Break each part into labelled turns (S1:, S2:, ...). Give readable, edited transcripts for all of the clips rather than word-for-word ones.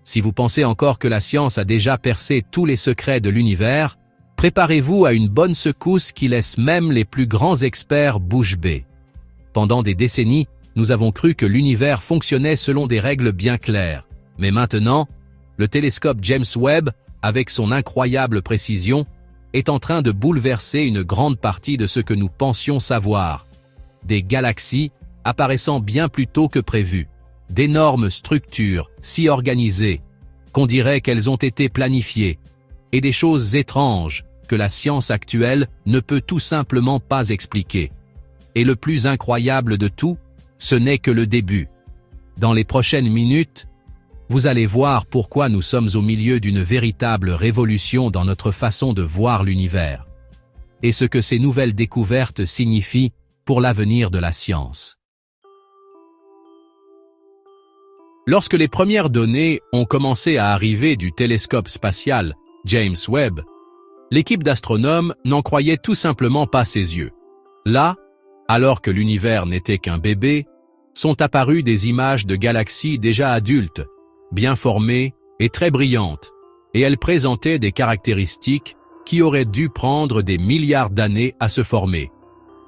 S1: Si vous pensez encore que la science a déjà percé tous les secrets de l'univers, préparez-vous à une bonne secousse qui laisse même les plus grands experts bouche bée. Pendant des décennies, nous avons cru que l'univers fonctionnait selon des règles bien claires. Mais maintenant, le télescope James Webb, avec son incroyable précision, est en train de bouleverser une grande partie de ce que nous pensions savoir. Des galaxies apparaissant bien plus tôt que prévu. D'énormes structures si organisées qu'on dirait qu'elles ont été planifiées. Et des choses étranges que la science actuelle ne peut tout simplement pas expliquer. Et le plus incroyable de tout, ce n'est que le début. Dans les prochaines minutes, vous allez voir pourquoi nous sommes au milieu d'une véritable révolution dans notre façon de voir l'univers, et ce que ces nouvelles découvertes signifient pour l'avenir de la science. Lorsque les premières données ont commencé à arriver du télescope spatial James Webb, l'équipe d'astronomes n'en croyait tout simplement pas ses yeux. Là, alors que l'univers n'était qu'un bébé, sont apparues des images de galaxies déjà adultes, bien formées et très brillantes, et elles présentaient des caractéristiques qui auraient dû prendre des milliards d'années à se former.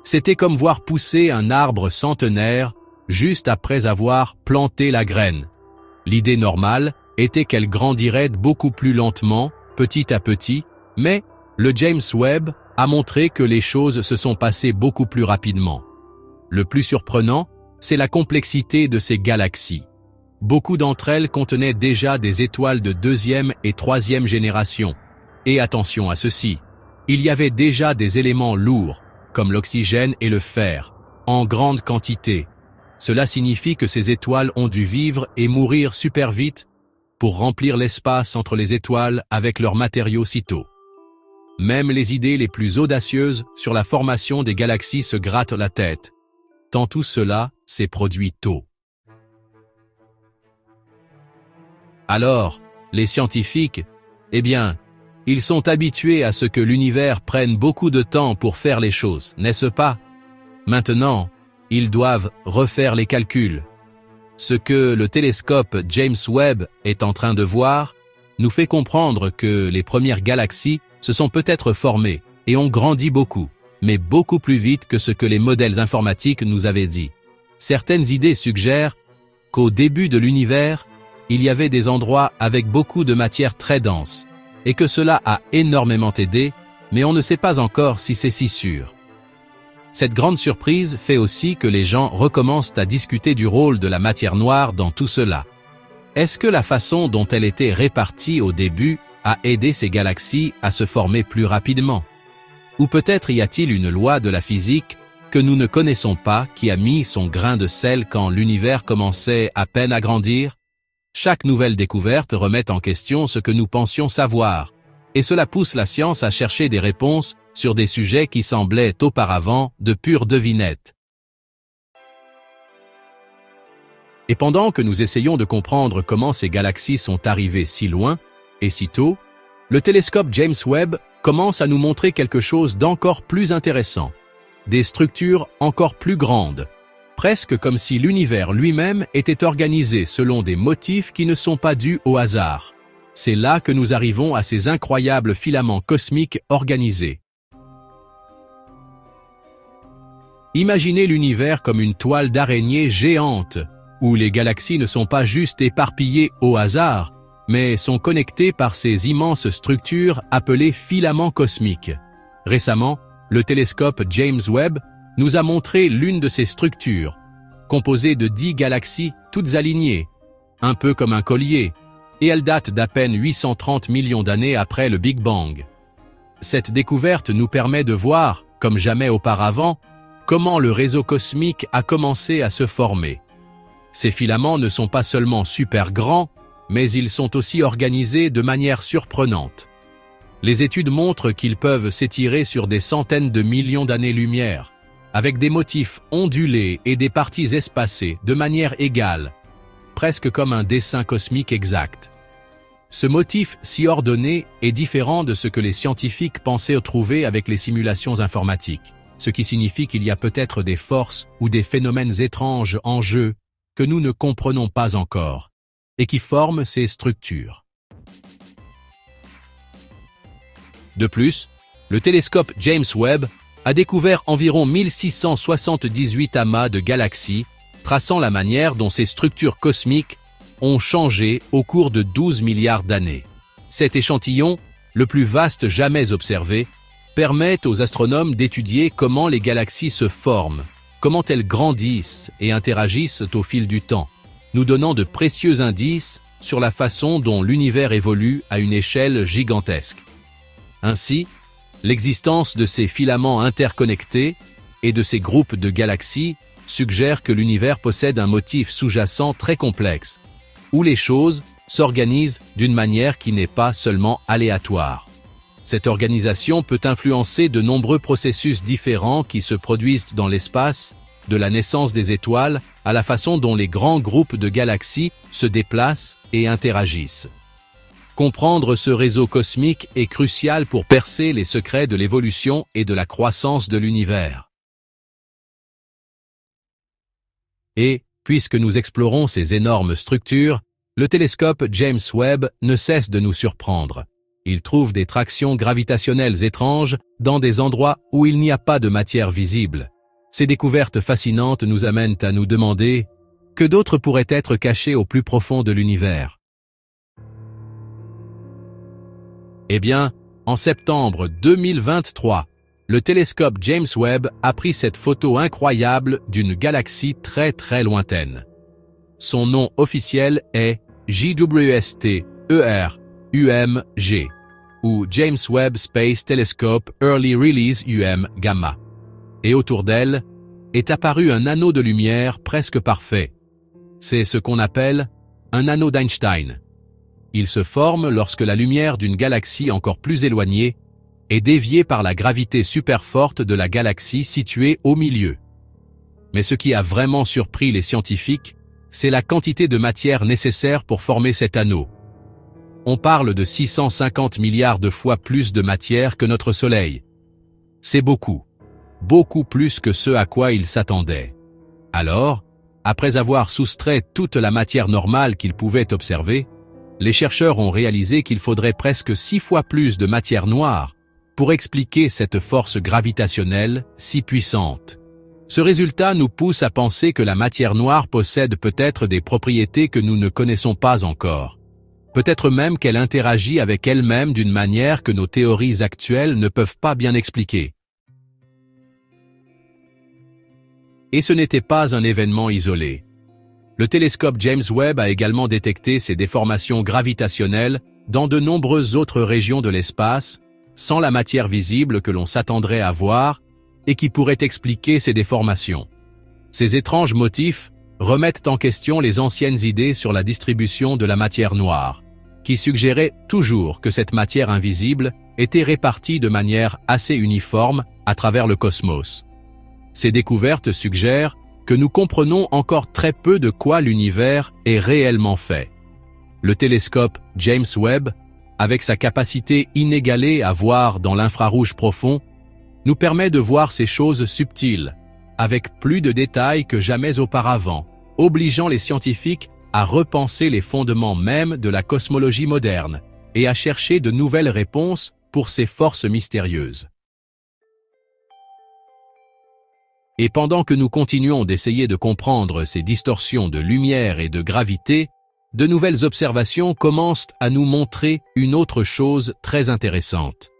S1: C'était comme voir pousser un arbre centenaire juste après avoir planté la graine. L'idée normale était qu'elle grandirait beaucoup plus lentement, petit à petit, mais le James Webb a montré que les choses se sont passées beaucoup plus rapidement. Le plus surprenant, c'est la complexité de ces galaxies. Beaucoup d'entre elles contenaient déjà des étoiles de deuxième et troisième génération. Et attention à ceci, il y avait déjà des éléments lourds, comme l'oxygène et le fer, en grande quantité. Cela signifie que ces étoiles ont dû vivre et mourir super vite pour remplir l'espace entre les étoiles avec leurs matériaux si tôt. Même les idées les plus audacieuses sur la formation des galaxies se grattent la tête, tant tout cela s'est produit tôt. Alors, les scientifiques, ils sont habitués à ce que l'univers prenne beaucoup de temps pour faire les choses, n'est-ce pas? Maintenant, ils doivent refaire les calculs. Ce que le télescope James Webb est en train de voir nous fait comprendre que les premières galaxies se sont peut-être formées et ont grandi beaucoup, mais beaucoup plus vite que ce que les modèles informatiques nous avaient dit. Certaines idées suggèrent qu'au début de l'univers, il y avait des endroits avec beaucoup de matière très dense, et que cela a énormément aidé, mais on ne sait pas encore si c'est si sûr. Cette grande surprise fait aussi que les gens recommencent à discuter du rôle de la matière noire dans tout cela. Est-ce que la façon dont elle était répartie au début a aidé ces galaxies à se former plus rapidement? Ou peut-être y a-t-il une loi de la physique que nous ne connaissons pas qui a mis son grain de sel quand l'univers commençait à peine à grandir? Chaque nouvelle découverte remet en question ce que nous pensions savoir, et cela pousse la science à chercher des réponses sur des sujets qui semblaient auparavant de pures devinettes. Et pendant que nous essayons de comprendre comment ces galaxies sont arrivées si loin et si tôt, le télescope James Webb commence à nous montrer quelque chose d'encore plus intéressant. Des structures encore plus grandes, presque comme si l'univers lui-même était organisé selon des motifs qui ne sont pas dus au hasard. C'est là que nous arrivons à ces incroyables filaments cosmiques organisés. Imaginez l'univers comme une toile d'araignée géante, où les galaxies ne sont pas juste éparpillées au hasard, mais sont connectées par ces immenses structures appelées filaments cosmiques. Récemment, le télescope James Webb nous a montré l'une de ces structures, composée de 10 galaxies toutes alignées, un peu comme un collier, et elle date d'à peine 830 millions d'années après le Big Bang. Cette découverte nous permet de voir, comme jamais auparavant, comment le réseau cosmique a commencé à se former. Ces filaments ne sont pas seulement super grands, mais ils sont aussi organisés de manière surprenante. Les études montrent qu'ils peuvent s'étirer sur des centaines de millions d'années-lumière, avec des motifs ondulés et des parties espacées de manière égale, presque comme un dessin cosmique exact. Ce motif si ordonné est différent de ce que les scientifiques pensaient trouver avec les simulations informatiques, ce qui signifie qu'il y a peut-être des forces ou des phénomènes étranges en jeu que nous ne comprenons pas encore. et qui forment ces structures. De plus, le télescope James Webb a découvert environ 1678 amas de galaxies, traçant la manière dont ces structures cosmiques ont changé au cours de 12 milliards d'années. Cet échantillon, le plus vaste jamais observé, permet aux astronomes d'étudier comment les galaxies se forment, comment elles grandissent et interagissent au fil du temps, nous donnant de précieux indices sur la façon dont l'univers évolue à une échelle gigantesque. Ainsi, l'existence de ces filaments interconnectés et de ces groupes de galaxies suggère que l'univers possède un motif sous-jacent très complexe, où les choses s'organisent d'une manière qui n'est pas seulement aléatoire. Cette organisation peut influencer de nombreux processus différents qui se produisent dans l'espace, de la naissance des étoiles à la façon dont les grands groupes de galaxies se déplacent et interagissent. Comprendre ce réseau cosmique est crucial pour percer les secrets de l'évolution et de la croissance de l'univers. Et, puisque nous explorons ces énormes structures, le télescope James Webb ne cesse de nous surprendre. Il trouve des tractions gravitationnelles étranges dans des endroits où il n'y a pas de matière visible. Ces découvertes fascinantes nous amènent à nous demander que d'autres pourraient être cachés au plus profond de l'univers. Eh bien, en septembre 2023, le télescope James Webb a pris cette photo incroyable d'une galaxie très lointaine. Son nom officiel est JWST-ER-UMG, ou James Webb Space Telescope Early Release UM Gamma. Et autour d'elle est apparu un anneau de lumière presque parfait. C'est ce qu'on appelle un anneau d'Einstein. Il se forme lorsque la lumière d'une galaxie encore plus éloignée est déviée par la gravité super forte de la galaxie située au milieu. Mais ce qui a vraiment surpris les scientifiques, c'est la quantité de matière nécessaire pour former cet anneau. On parle de 650 milliards de fois plus de matière que notre Soleil. C'est beaucoup plus que ce à quoi ils s'attendaient. Alors, après avoir soustrait toute la matière normale qu'ils pouvaient observer, les chercheurs ont réalisé qu'il faudrait presque 6 fois plus de matière noire pour expliquer cette force gravitationnelle si puissante. Ce résultat nous pousse à penser que la matière noire possède peut-être des propriétés que nous ne connaissons pas encore. Peut-être même qu'elle interagit avec elle-même d'une manière que nos théories actuelles ne peuvent pas bien expliquer. Et ce n'était pas un événement isolé. Le télescope James Webb a également détecté ces déformations gravitationnelles dans de nombreuses autres régions de l'espace, sans la matière visible que l'on s'attendrait à voir et qui pourrait expliquer ces déformations. Ces étranges motifs remettent en question les anciennes idées sur la distribution de la matière noire, qui suggéraient toujours que cette matière invisible était répartie de manière assez uniforme à travers le cosmos. Ces découvertes suggèrent que nous comprenons encore très peu de quoi l'univers est réellement fait. Le télescope James Webb, avec sa capacité inégalée à voir dans l'infrarouge profond, nous permet de voir ces choses subtiles, avec plus de détails que jamais auparavant, obligeant les scientifiques à repenser les fondements même de la cosmologie moderne et à chercher de nouvelles réponses pour ces forces mystérieuses. Et pendant que nous continuons d'essayer de comprendre ces distorsions de lumière et de gravité, de nouvelles observations commencent à nous montrer une autre chose très intéressante.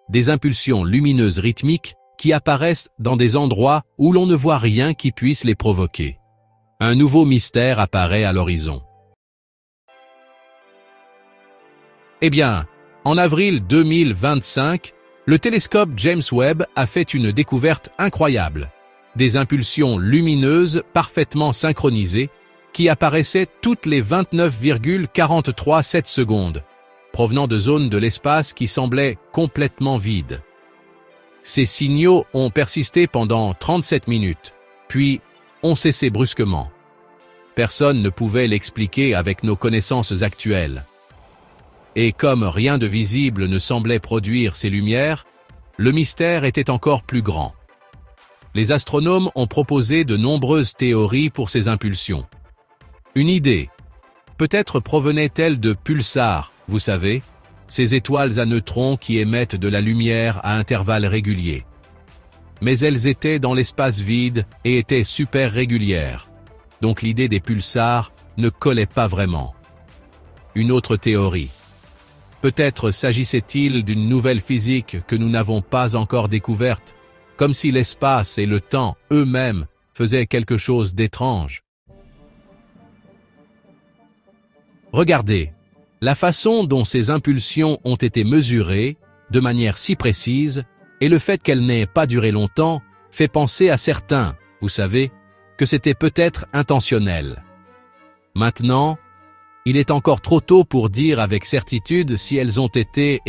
S1: Des impulsions lumineuses rythmiques qui apparaissent dans des endroits où l'on ne voit rien qui puisse les provoquer. Un nouveau mystère apparaît à l'horizon. Eh bien, en avril 2025, le télescope James Webb a fait une découverte incroyable. Des impulsions lumineuses parfaitement synchronisées qui apparaissaient toutes les 29,437 secondes, provenant de zones de l'espace qui semblaient complètement vides. Ces signaux ont persisté pendant 37 minutes, puis ont cessé brusquement. Personne ne pouvait l'expliquer avec nos connaissances actuelles. Et comme rien de visible ne semblait produire ces lumières, le mystère était encore plus grand. Les astronomes ont proposé de nombreuses théories pour ces impulsions. Une idée, Peut-être provenait-elle de pulsars, vous savez, ces étoiles à neutrons qui émettent de la lumière à intervalles réguliers. Mais elles étaient dans l'espace vide et étaient super régulières. Donc l'idée des pulsars ne collait pas vraiment. Une autre théorie. Peut-être s'agissait-il d'une nouvelle physique que nous n'avons pas encore découverte, comme si l'espace et le temps eux-mêmes faisaient quelque chose d'étrange. Regardez, la façon dont ces impulsions ont été mesurées, de manière si précise, et le fait qu'elles n'aient pas duré longtemps, fait penser à certains, vous savez, que c'était peut-être intentionnel. Maintenant, il est encore trop tôt pour dire avec certitude si elles ont été,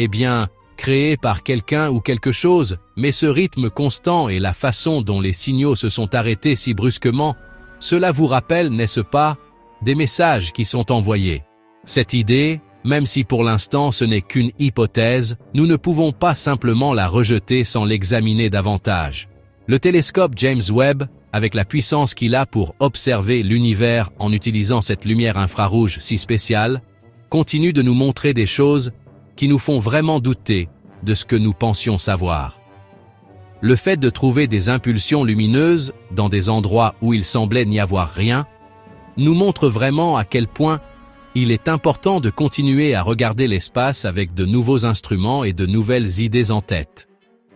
S1: créées par quelqu'un ou quelque chose, mais ce rythme constant et la façon dont les signaux se sont arrêtés si brusquement, cela vous rappelle, n'est-ce pas, des messages qui sont envoyés. Cette idée, même si pour l'instant ce n'est qu'une hypothèse, nous ne pouvons pas simplement la rejeter sans l'examiner davantage. Le télescope James Webb, avec la puissance qu'il a pour observer l'univers en utilisant cette lumière infrarouge si spéciale, continue de nous montrer des choses qui nous font vraiment douter de ce que nous pensions savoir. Le fait de trouver des impulsions lumineuses dans des endroits où il semblait n'y avoir rien, nous montre vraiment à quel point il est important de continuer à regarder l'espace avec de nouveaux instruments et de nouvelles idées en tête.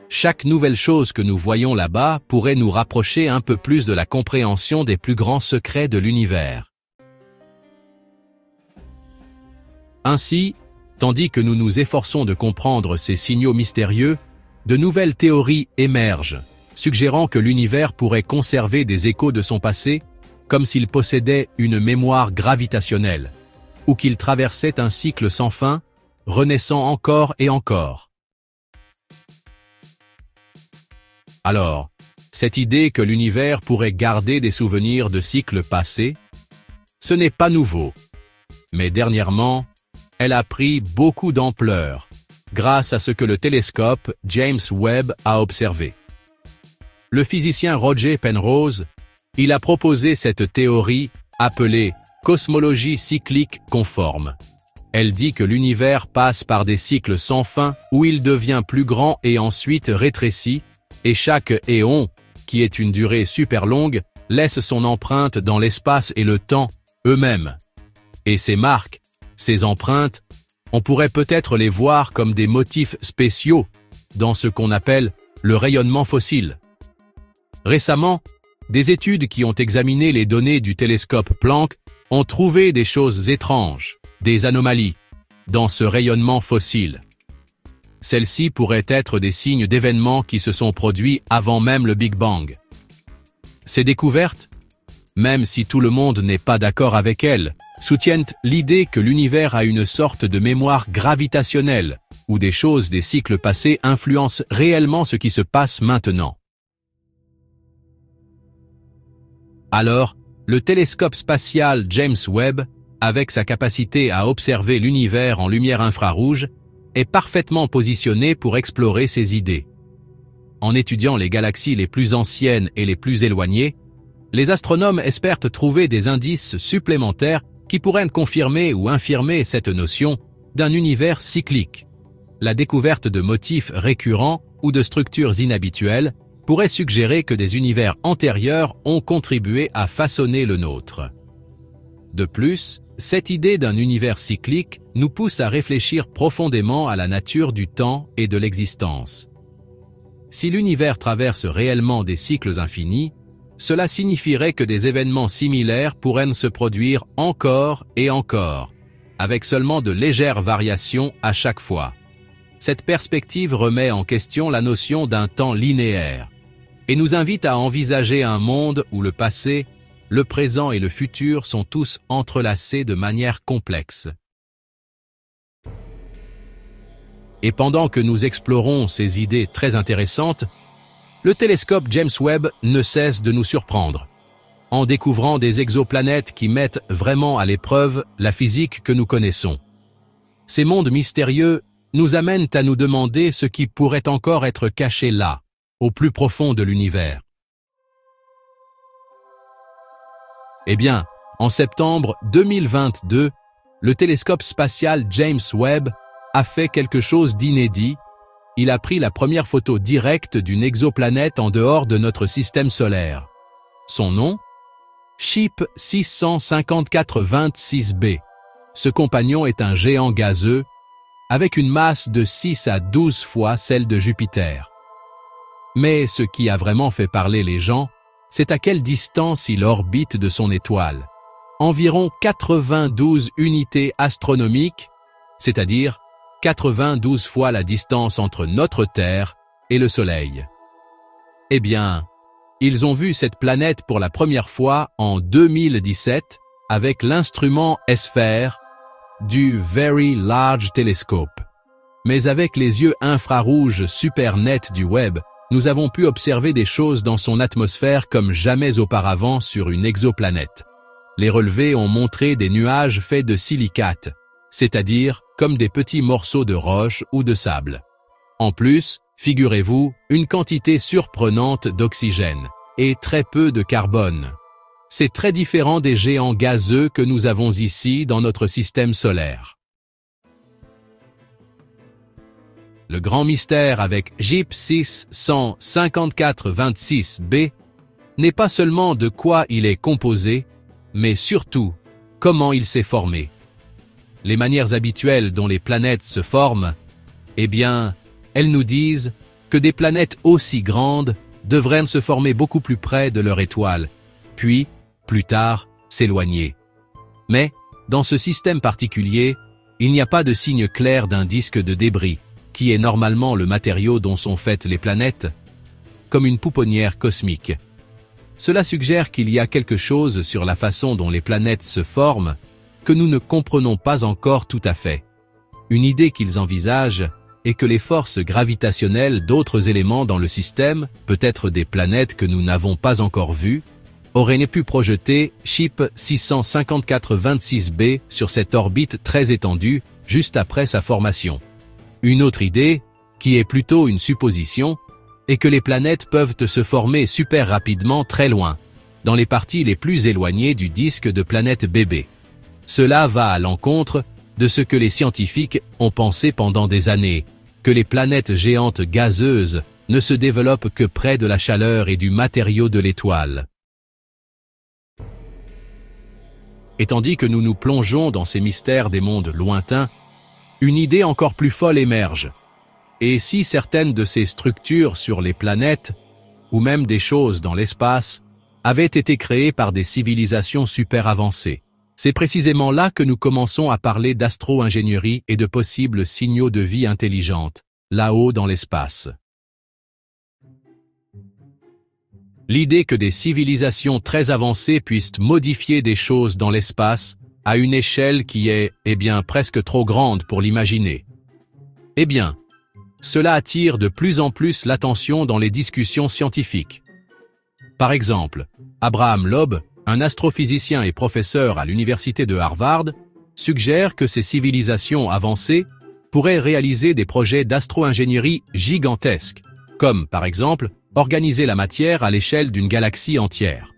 S1: Chaque nouvelle chose que nous voyons là-bas pourrait nous rapprocher un peu plus de la compréhension des plus grands secrets de l'univers. Ainsi, tandis que nous nous efforçons de comprendre ces signaux mystérieux, de nouvelles théories émergent, suggérant que l'univers pourrait conserver des échos de son passé, comme s'il possédait une mémoire gravitationnelle, ou qu'il traversait un cycle sans fin, renaissant encore et encore. Alors, cette idée que l'univers pourrait garder des souvenirs de cycles passés, ce n'est pas nouveau. Mais dernièrement, elle a pris beaucoup d'ampleur, grâce à ce que le télescope James Webb a observé. Le physicien Roger Penrose, il a proposé cette théorie appelée cosmologie cyclique conforme. Elle dit que l'univers passe par des cycles sans fin où il devient plus grand et ensuite rétrécit, et chaque éon, qui est une durée super longue, laisse son empreinte dans l'espace et le temps eux-mêmes. Et ces marques, ces empreintes, on pourrait peut-être les voir comme des motifs spéciaux dans ce qu'on appelle le rayonnement fossile. Récemment, des études qui ont examiné les données du télescope Planck ont trouvé des choses étranges, des anomalies, dans ce rayonnement fossile. Celles-ci pourraient être des signes d'événements qui se sont produits avant même le Big Bang. Ces découvertes, même si tout le monde n'est pas d'accord avec elles, soutiennent l'idée que l'univers a une sorte de mémoire gravitationnelle, où des choses des cycles passés influencent réellement ce qui se passe maintenant. Alors, le télescope spatial James Webb, avec sa capacité à observer l'univers en lumière infrarouge, est parfaitement positionné pour explorer ces idées. En étudiant les galaxies les plus anciennes et les plus éloignées, les astronomes espèrent trouver des indices supplémentaires qui pourraient confirmer ou infirmer cette notion d'un univers cyclique. La découverte de motifs récurrents ou de structures inhabituelles pourrait suggérer que des univers antérieurs ont contribué à façonner le nôtre. De plus, cette idée d'un univers cyclique nous pousse à réfléchir profondément à la nature du temps et de l'existence. Si l'univers traverse réellement des cycles infinis, cela signifierait que des événements similaires pourraient se produire encore et encore, avec seulement de légères variations à chaque fois. Cette perspective remet en question la notion d'un temps linéaire et nous invite à envisager un monde où le passé, le présent et le futur sont tous entrelacés de manière complexe. Et pendant que nous explorons ces idées très intéressantes, le télescope James Webb ne cesse de nous surprendre, en découvrant des exoplanètes qui mettent vraiment à l'épreuve la physique que nous connaissons. Ces mondes mystérieux nous amènent à nous demander ce qui pourrait encore être caché là, au plus profond de l'univers. Eh bien, en septembre 2022, le télescope spatial James Webb a fait quelque chose d'inédit. Il a pris la première photo directe d'une exoplanète en dehors de notre système solaire. Son nom? CHIP 65426b. Ce compagnon est un géant gazeux avec une masse de 6 à 12 fois celle de Jupiter. Mais ce qui a vraiment fait parler les gens, c'est à quelle distance il orbite de son étoile. Environ 92 unités astronomiques, c'est-à-dire 92 fois la distance entre notre Terre et le Soleil. Eh bien, ils ont vu cette planète pour la première fois en 2017 avec l'instrument ESFER du Very Large Telescope. Mais avec les yeux infrarouges super nets du Webb, nous avons pu observer des choses dans son atmosphère comme jamais auparavant sur une exoplanète. Les relevés ont montré des nuages faits de silicates, c'est-à-dire comme des petits morceaux de roche ou de sable. En plus, figurez-vous, une quantité surprenante d'oxygène et très peu de carbone. C'est très différent des géants gazeux que nous avons ici dans notre système solaire. Le grand mystère avec CHIP 65426b n'est pas seulement de quoi il est composé, mais surtout comment il s'est formé. Les manières habituelles dont les planètes se forment, eh bien, elles nous disent que des planètes aussi grandes devraient se former beaucoup plus près de leur étoile, puis, plus tard, s'éloigner. Mais, dans ce système particulier, il n'y a pas de signe clair d'un disque de débris, qui est normalement le matériau dont sont faites les planètes, comme une pouponnière cosmique. Cela suggère qu'il y a quelque chose sur la façon dont les planètes se forment que nous ne comprenons pas encore tout à fait. Une idée qu'ils envisagent est que les forces gravitationnelles d'autres éléments dans le système, peut-être des planètes que nous n'avons pas encore vues, auraient pu projeter CHIP 65426b sur cette orbite très étendue juste après sa formation. Une autre idée, qui est plutôt une supposition, est que les planètes peuvent se former super rapidement très loin, dans les parties les plus éloignées du disque de planète bébé. Cela va à l'encontre de ce que les scientifiques ont pensé pendant des années, que les planètes géantes gazeuses ne se développent que près de la chaleur et du matériau de l'étoile. Et tandis que nous nous plongeons dans ces mystères des mondes lointains, une idée encore plus folle émerge. Et si certaines de ces structures sur les planètes, ou même des choses dans l'espace, avaient été créées par des civilisations super avancées? C'est précisément là que nous commençons à parler d'astro-ingénierie et de possibles signaux de vie intelligente, là-haut dans l'espace. L'idée que des civilisations très avancées puissent modifier des choses dans l'espace à une échelle qui est, eh bien, presque trop grande pour l'imaginer. Eh bien, cela attire de plus en plus l'attention dans les discussions scientifiques. Par exemple, Abraham Loeb, un astrophysicien et professeur à l'université de Harvard, suggère que ces civilisations avancées pourraient réaliser des projets d'astro-ingénierie gigantesques, comme, par exemple, organiser la matière à l'échelle d'une galaxie entière.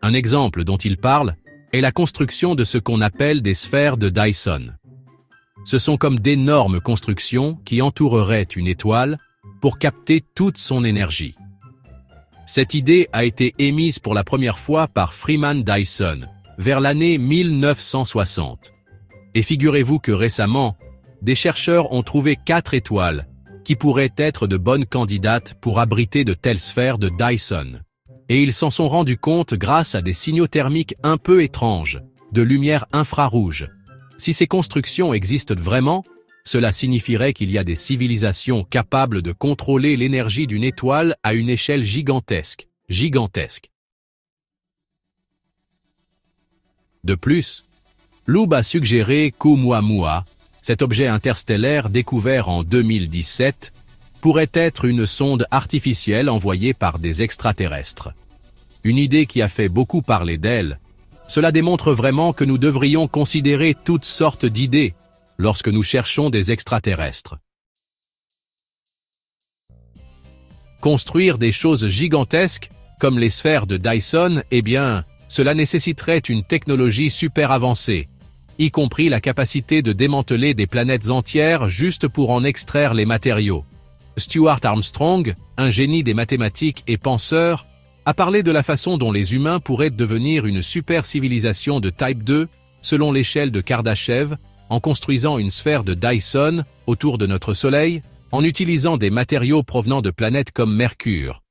S1: Un exemple dont il parle est la construction de ce qu'on appelle des sphères de Dyson. Ce sont comme d'énormes constructions qui entoureraient une étoile pour capter toute son énergie. Cette idée a été émise pour la première fois par Freeman Dyson, vers l'année 1960. Et figurez-vous que récemment, des chercheurs ont trouvé 4 étoiles qui pourraient être de bonnes candidates pour abriter de telles sphères de Dyson. Et ils s'en sont rendus compte grâce à des signaux thermiques un peu étranges, de lumière infrarouge. Si ces constructions existent vraiment, cela signifierait qu'il y a des civilisations capables de contrôler l'énergie d'une étoile à une échelle gigantesque. De plus, Loeb a suggéré qu'Oumuamua, cet objet interstellaire découvert en 2017, pourrait être une sonde artificielle envoyée par des extraterrestres. Une idée qui a fait beaucoup parler d'elle. Cela démontre vraiment que nous devrions considérer toutes sortes d'idées lorsque nous cherchons des extraterrestres. Construire des choses gigantesques, comme les sphères de Dyson, eh bien, cela nécessiterait une technologie super avancée. y compris la capacité de démanteler des planètes entières juste pour en extraire les matériaux. Stuart Armstrong, un génie des mathématiques et penseur, a parlé de la façon dont les humains pourraient devenir une super civilisation de Type 2, selon l'échelle de Kardashev, en construisant une sphère de Dyson autour de notre Soleil, en utilisant des matériaux provenant de planètes comme Mercure.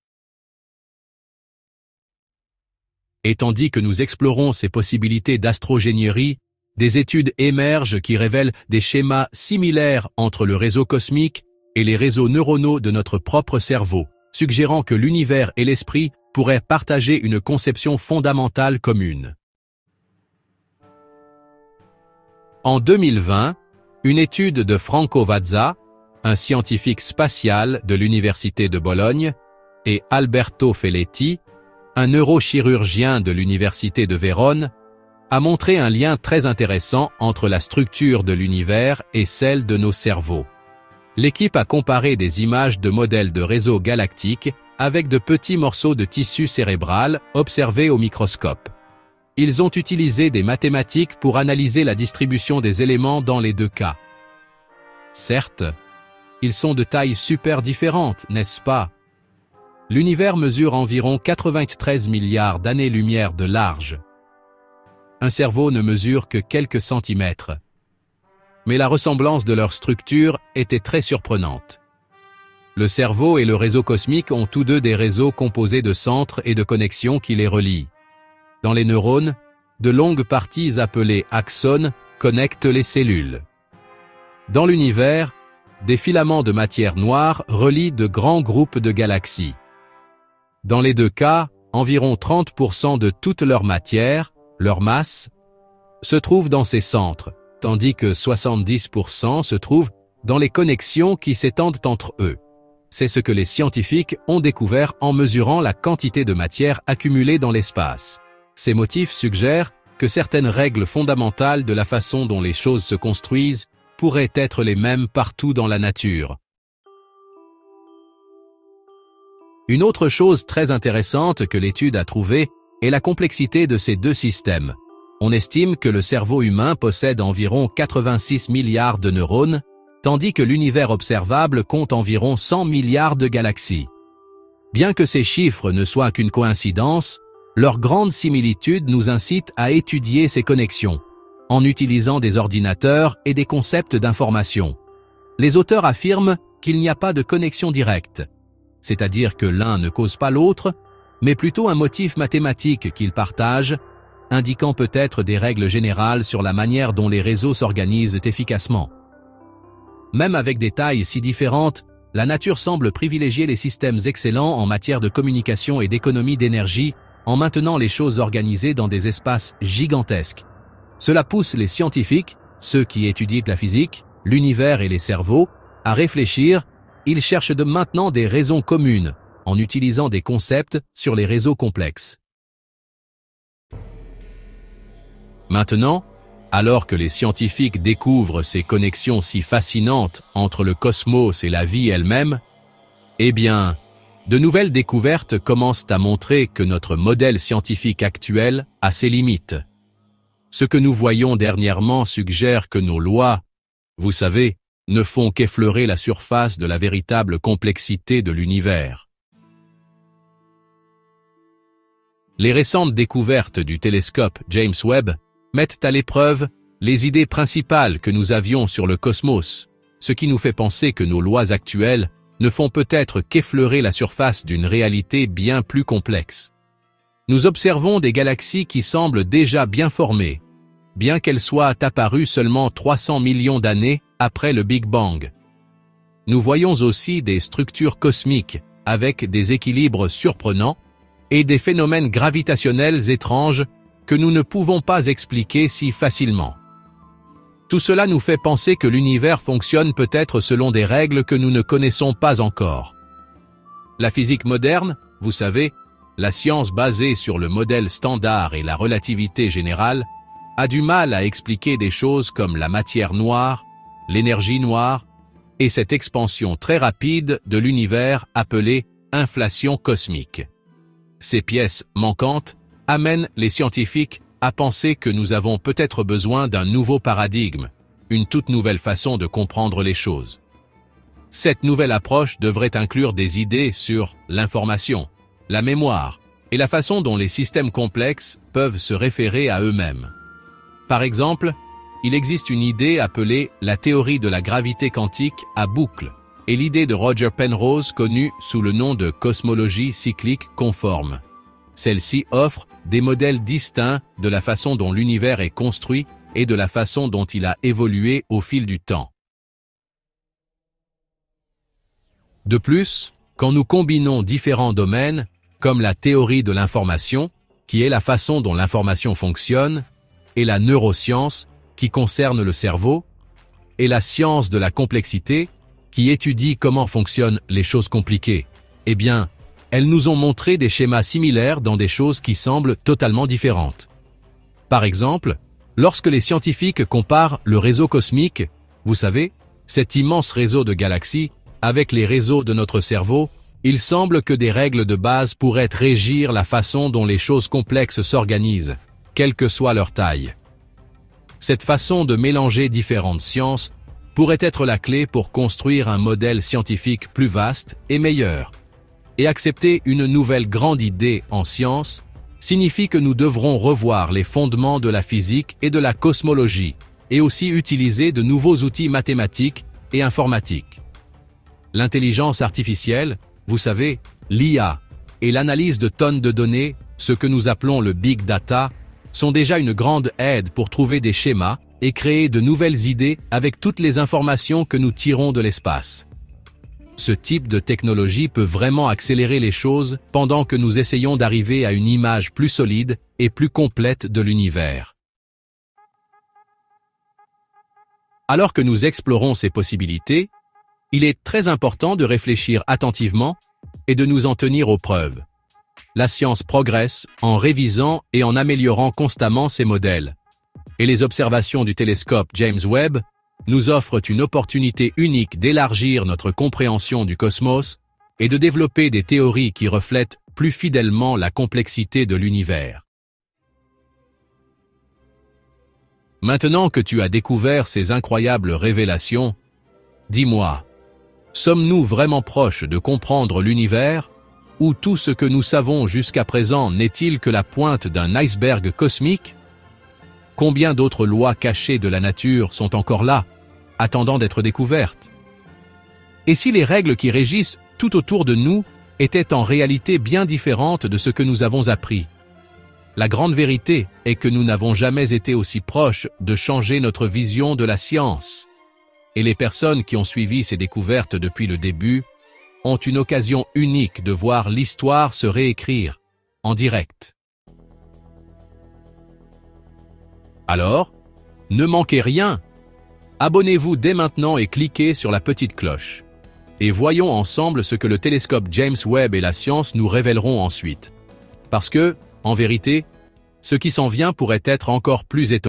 S1: Et tandis que nous explorons ces possibilités d'astrogénierie, des études émergent qui révèlent des schémas similaires entre le réseau cosmique et les réseaux neuronaux de notre propre cerveau, suggérant que l'univers et l'esprit pourraient partager une conception fondamentale commune. En 2020, une étude de Franco Vazza, un scientifique spatial de l'Université de Bologne, et Alberto Felletti, un neurochirurgien de l'Université de Vérone, a montré un lien très intéressant entre la structure de l'univers et celle de nos cerveaux. L'équipe a comparé des images de modèles de réseaux galactiques avec de petits morceaux de tissu cérébral observés au microscope. Ils ont utilisé des mathématiques pour analyser la distribution des éléments dans les deux cas. Certes, ils sont de tailles super différentes, n'est-ce pas? L'univers mesure environ 93 milliards d'années-lumière de large. Un cerveau ne mesure que quelques centimètres. Mais la ressemblance de leur structure était très surprenante. Le cerveau et le réseau cosmique ont tous deux des réseaux composés de centres et de connexions qui les relient. Dans les neurones, de longues parties appelées axones connectent les cellules. Dans l'univers, des filaments de matière noire relient de grands groupes de galaxies. Dans les deux cas, environ 30% de toute leur matière, leur masse, se trouve dans ces centres, tandis que 70% se trouvent dans les connexions qui s'étendent entre eux. C'est ce que les scientifiques ont découvert en mesurant la quantité de matière accumulée dans l'espace. Ces motifs suggèrent que certaines règles fondamentales de la façon dont les choses se construisent pourraient être les mêmes partout dans la nature. Une autre chose très intéressante que l'étude a trouvée est la complexité de ces deux systèmes. On estime que le cerveau humain possède environ 86 milliards de neurones, tandis que l'univers observable compte environ 100 milliards de galaxies. Bien que ces chiffres ne soient qu'une coïncidence, leur grande similitude nous incite à étudier ces connexions, en utilisant des ordinateurs et des concepts d'information. Les auteurs affirment qu'il n'y a pas de connexion directe, c'est-à-dire que l'un ne cause pas l'autre, mais plutôt un motif mathématique qu'ils partagent, indiquant peut-être des règles générales sur la manière dont les réseaux s'organisent efficacement. Même avec des tailles si différentes, la nature semble privilégier les systèmes excellents en matière de communication et d'économie d'énergie, en maintenant les choses organisées dans des espaces gigantesques. Cela pousse les scientifiques, ceux qui étudient la physique, l'univers et les cerveaux, à réfléchir. Ils cherchent de maintenant des raisons communes, en utilisant des concepts sur les réseaux complexes. Maintenant, alors que les scientifiques découvrent ces connexions si fascinantes entre le cosmos et la vie elle-même, eh bien, de nouvelles découvertes commencent à montrer que notre modèle scientifique actuel a ses limites. Ce que nous voyons dernièrement suggère que nos lois, vous savez, ne font qu'effleurer la surface de la véritable complexité de l'univers. Les récentes découvertes du télescope James Webb mettent à l'épreuve les idées principales que nous avions sur le cosmos, ce qui nous fait penser que nos lois actuelles ne font peut-être qu'effleurer la surface d'une réalité bien plus complexe. Nous observons des galaxies qui semblent déjà bien formées, bien qu'elles soient apparues seulement 300 millions d'années après le Big Bang. Nous voyons aussi des structures cosmiques avec des équilibres surprenants et des phénomènes gravitationnels étranges que nous ne pouvons pas expliquer si facilement. Tout cela nous fait penser que l'univers fonctionne peut-être selon des règles que nous ne connaissons pas encore. La physique moderne, vous savez, la science basée sur le modèle standard et la relativité générale, a du mal à expliquer des choses comme la matière noire, l'énergie noire et cette expansion très rapide de l'univers appelée inflation cosmique. Ces pièces manquantes amènent les scientifiques à penser que nous avons peut-être besoin d'un nouveau paradigme, une toute nouvelle façon de comprendre les choses. Cette nouvelle approche devrait inclure des idées sur l'information, la mémoire et la façon dont les systèmes complexes peuvent se référer à eux-mêmes. Par exemple, il existe une idée appelée la théorie de la gravité quantique à boucle et l'idée de Roger Penrose connue sous le nom de cosmologie cyclique conforme. Celle-ci offre des modèles distincts de la façon dont l'univers est construit et de la façon dont il a évolué au fil du temps. De plus, quand nous combinons différents domaines, comme la théorie de l'information, qui est la façon dont l'information fonctionne, et la neuroscience, qui concerne le cerveau, et la science de la complexité, qui étudie comment fonctionnent les choses compliquées, eh bien, elles nous ont montré des schémas similaires dans des choses qui semblent totalement différentes. Par exemple, lorsque les scientifiques comparent le réseau cosmique, vous savez, cet immense réseau de galaxies, avec les réseaux de notre cerveau, il semble que des règles de base pourraient régir la façon dont les choses complexes s'organisent, quelle que soit leur taille. Cette façon de mélanger différentes sciences pourrait être la clé pour construire un modèle scientifique plus vaste et meilleur. Et accepter une nouvelle grande idée en science signifie que nous devrons revoir les fondements de la physique et de la cosmologie, et aussi utiliser de nouveaux outils mathématiques et informatiques. L'intelligence artificielle, vous savez, l'IA, et l'analyse de tonnes de données, ce que nous appelons le Big Data, sont déjà une grande aide pour trouver des schémas et créer de nouvelles idées avec toutes les informations que nous tirons de l'espace. Ce type de technologie peut vraiment accélérer les choses pendant que nous essayons d'arriver à une image plus solide et plus complète de l'univers. Alors que nous explorons ces possibilités, il est très important de réfléchir attentivement et de nous en tenir aux preuves. La science progresse en révisant et en améliorant constamment ses modèles. Et les observations du télescope James Webb nous offrent une opportunité unique d'élargir notre compréhension du cosmos et de développer des théories qui reflètent plus fidèlement la complexité de l'univers. Maintenant que tu as découvert ces incroyables révélations, dis-moi, sommes-nous vraiment proches de comprendre l'univers, ou tout ce que nous savons jusqu'à présent n'est-il que la pointe d'un iceberg cosmique? Combien d'autres lois cachées de la nature sont encore là, attendant d'être découvertes? Et si les règles qui régissent tout autour de nous étaient en réalité bien différentes de ce que nous avons appris? La grande vérité est que nous n'avons jamais été aussi proches de changer notre vision de la science. Et les personnes qui ont suivi ces découvertes depuis le début ont une occasion unique de voir l'histoire se réécrire, en direct. Alors, ne manquez rien. Abonnez-vous dès maintenant et cliquez sur la petite cloche. Et voyons ensemble ce que le télescope James Webb et la science nous révéleront ensuite. Parce que, en vérité, ce qui s'en vient pourrait être encore plus étonnant.